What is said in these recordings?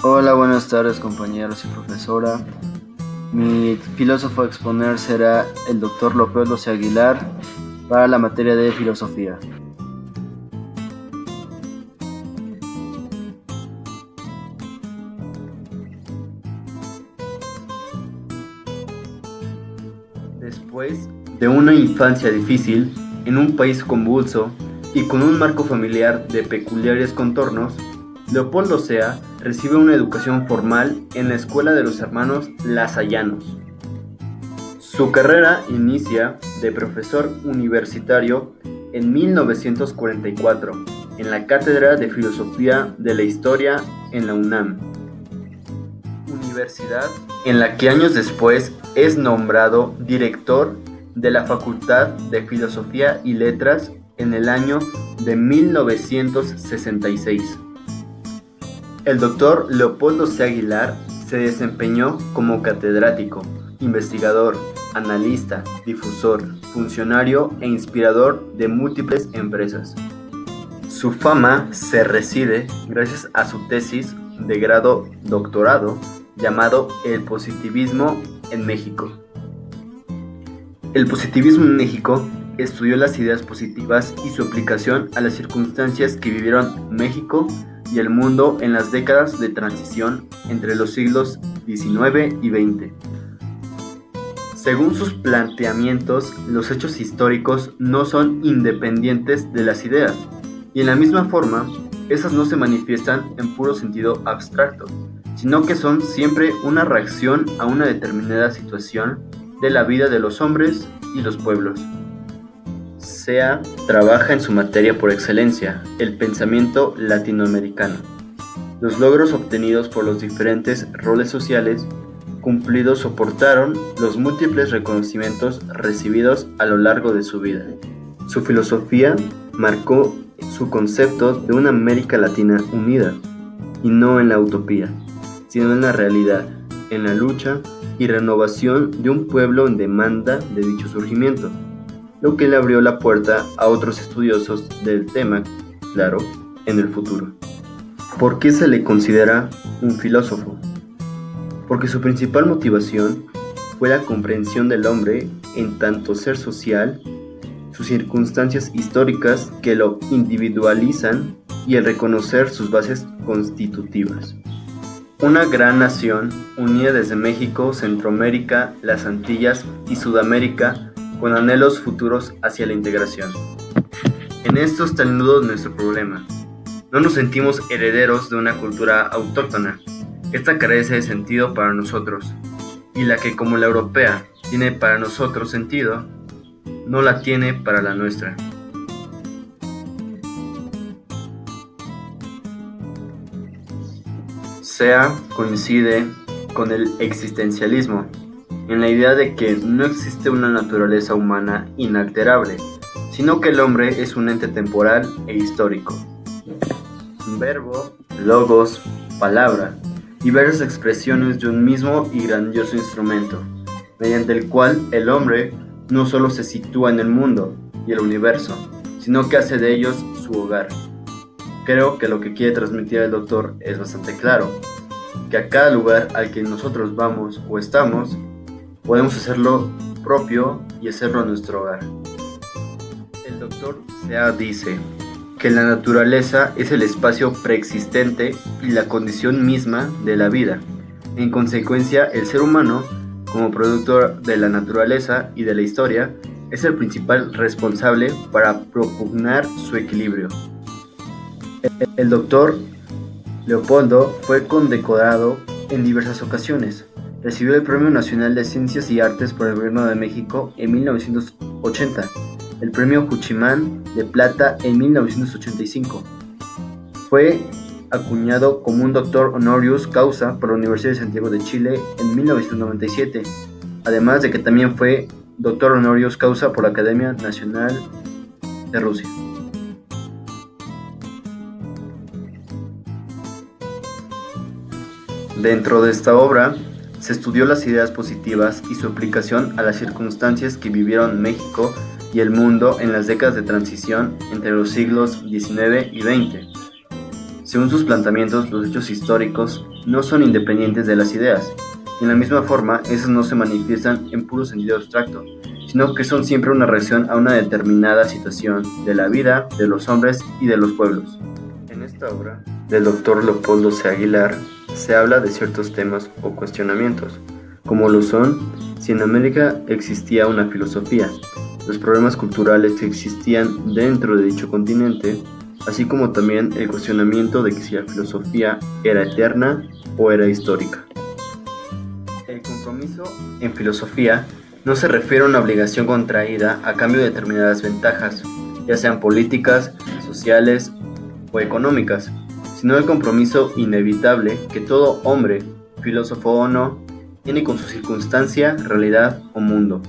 Hola, buenas tardes compañeros y profesora. Mi filósofo a exponer será el doctor Leopoldo C. Aguilar para la materia de filosofía. Después de una infancia difícil, en un país convulso y con un marco familiar de peculiares contornos, Leopoldo Sea recibe una educación formal en la Escuela de los Hermanos Lasallanos. Su carrera inicia de profesor universitario en 1944 en la Cátedra de Filosofía de la Historia en la UNAM, universidad en la que años después es nombrado director de la Facultad de Filosofía y Letras en el año de 1966. El doctor Leopoldo C. Aguilar se desempeñó como catedrático, investigador, analista, difusor, funcionario e inspirador de múltiples empresas. Su fama se reside gracias a su tesis de grado doctorado llamado El positivismo en México. El positivismo en México estudió las ideas positivas y su aplicación a las circunstancias que vivieron México y el mundo en las décadas de transición entre los siglos XIX y XX. Según sus planteamientos, los hechos históricos no son independientes de las ideas, y en la misma forma, esas no se manifiestan en puro sentido abstracto, sino que son siempre una reacción a una determinada situación de la vida de los hombres y los pueblos. Sea trabaja en su materia por excelencia, el pensamiento latinoamericano. Los logros obtenidos por los diferentes roles sociales cumplidos soportaron los múltiples reconocimientos recibidos a lo largo de su vida. Su filosofía marcó su concepto de una América Latina unida, y no en la utopía, sino en la realidad, en la lucha y renovación de un pueblo en demanda de dicho surgimiento, lo que le abrió la puerta a otros estudiosos del tema, claro, en el futuro. ¿Por qué se le considera un filósofo? Porque su principal motivación fue la comprensión del hombre en tanto ser social, sus circunstancias históricas que lo individualizan y el reconocer sus bases constitutivas. Una gran nación unida desde México, Centroamérica, las Antillas y Sudamérica con anhelos futuros hacia la integración. En esto está el nudo de nuestro problema. No nos sentimos herederos de una cultura autóctona. Esta carece de sentido para nosotros, y la que como la europea tiene para nosotros sentido, no la tiene para la nuestra. Sea coincide con el existencialismo, en la idea de que no existe una naturaleza humana inalterable, sino que el hombre es un ente temporal e histórico. Verbo, logos, palabra, diversas expresiones de un mismo y grandioso instrumento, mediante el cual el hombre no solo se sitúa en el mundo y el universo, sino que hace de ellos su hogar. Creo que lo que quiere transmitir el doctor es bastante claro, que a cada lugar al que nosotros vamos o estamos, podemos hacerlo propio y hacerlo nuestro hogar. El doctor Sea dice que la naturaleza es el espacio preexistente y la condición misma de la vida. En consecuencia, el ser humano, como producto de la naturaleza y de la historia, es el principal responsable para propugnar su equilibrio. El doctor Leopoldo fue condecorado en diversas ocasiones. Recibió el Premio Nacional de Ciencias y Artes por el Gobierno de México en 1980, el Premio Juchimán de Plata en 1985. Fue acuñado como un doctor honoris causa por la Universidad de Santiago de Chile en 1997, además de que también fue doctor honoris causa por la Academia Nacional de Rusia. Dentro de esta obra, se estudió las ideas positivas y su aplicación a las circunstancias que vivieron México y el mundo en las décadas de transición entre los siglos XIX y XX. Según sus planteamientos, los hechos históricos no son independientes de las ideas. Y en la misma forma, esas no se manifiestan en puro sentido abstracto, sino que son siempre una reacción a una determinada situación de la vida, de los hombres y de los pueblos. En esta obra del doctor Leopoldo C. Aguilar se habla de ciertos temas o cuestionamientos, como lo son si en América existía una filosofía, los problemas culturales que existían dentro de dicho continente, así como también el cuestionamiento de que si la filosofía era eterna o era histórica. El compromiso en filosofía no se refiere a una obligación contraída a cambio de determinadas ventajas, ya sean políticas, sociales o económicas, sino el compromiso inevitable que todo hombre, filósofo o no, tiene con su circunstancia, realidad o mundo.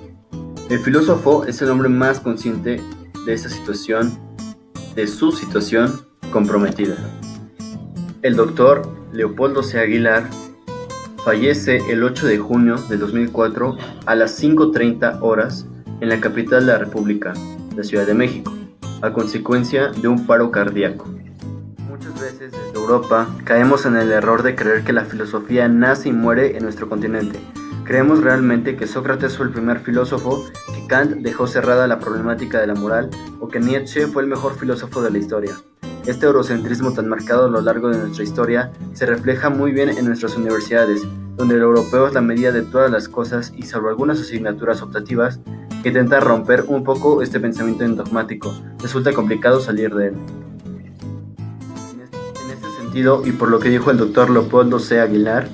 El filósofo es el hombre más consciente de esta situación, de su situación comprometida. El doctor Leopoldo C. Aguilar fallece el 8 de junio de 2004 a las 5:30 horas en la capital de la República, la Ciudad de México, a consecuencia de un paro cardíaco. Muchas veces desde Europa caemos en el error de creer que la filosofía nace y muere en nuestro continente. Creemos realmente que Sócrates fue el primer filósofo, que Kant dejó cerrada la problemática de la moral o que Nietzsche fue el mejor filósofo de la historia. Este eurocentrismo tan marcado a lo largo de nuestra historia se refleja muy bien en nuestras universidades, donde el europeo es la medida de todas las cosas y salvo algunas asignaturas optativas que intentan romper un poco este pensamiento dogmático, resulta complicado salir de él. En este sentido, y por lo que dijo el doctor Leopoldo C. Aguilar,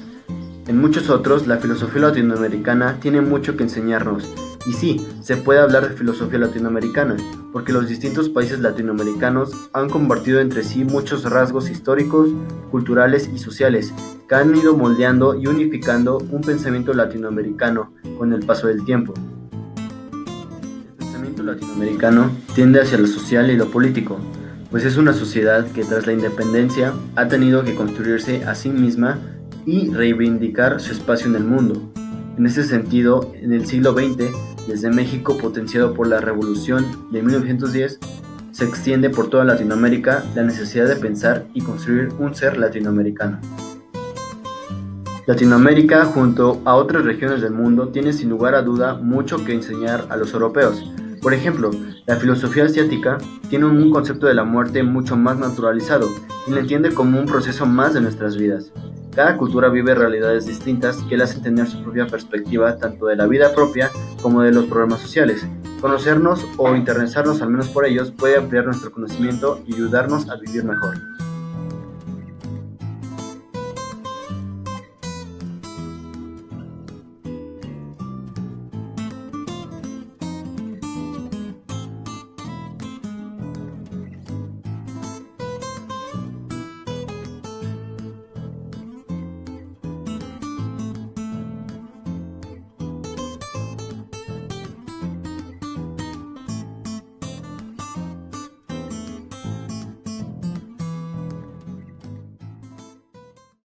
en muchos otros, la filosofía latinoamericana tiene mucho que enseñarnos. Y sí, se puede hablar de filosofía latinoamericana, porque los distintos países latinoamericanos han compartido entre sí muchos rasgos históricos, culturales y sociales, que han ido moldeando y unificando un pensamiento latinoamericano con el paso del tiempo. El pensamiento latinoamericano tiende hacia lo social y lo político, pues es una sociedad que tras la independencia ha tenido que construirse a sí misma y reivindicar su espacio en el mundo. En ese sentido, en el siglo XX, desde México, potenciado por la Revolución de 1910, se extiende por toda Latinoamérica la necesidad de pensar y construir un ser latinoamericano. Latinoamérica, junto a otras regiones del mundo, tiene sin lugar a duda mucho que enseñar a los europeos. Por ejemplo, la filosofía asiática tiene un concepto de la muerte mucho más naturalizado y la entiende como un proceso más de nuestras vidas. Cada cultura vive realidades distintas que le hacen tener su propia perspectiva tanto de la vida propia como de los problemas sociales. Conocernos o interesarnos al menos por ellos puede ampliar nuestro conocimiento y ayudarnos a vivir mejor.